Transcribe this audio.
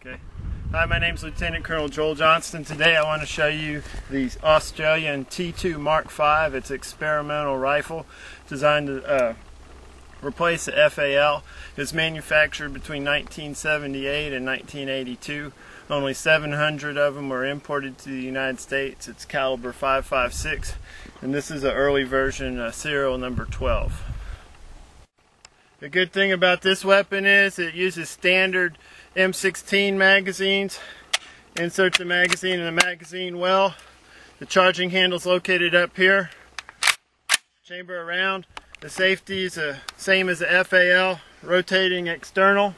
Okay. Hi, my name is Lieutenant Colonel Joel Johnston. Today I want to show you the Australian T2 Mark 5. It's an experimental rifle designed to replace the FAL. It's manufactured between 1978 and 1982. Only 700 of them were imported to the United States. It's caliber 5.56, and this is an early version, serial number 12. The good thing about this weapon is it uses standard M16 magazines. Insert the magazine in the magazine well. The charging handle is located up here. Chamber around. The safety is the same as the FAL, rotating external.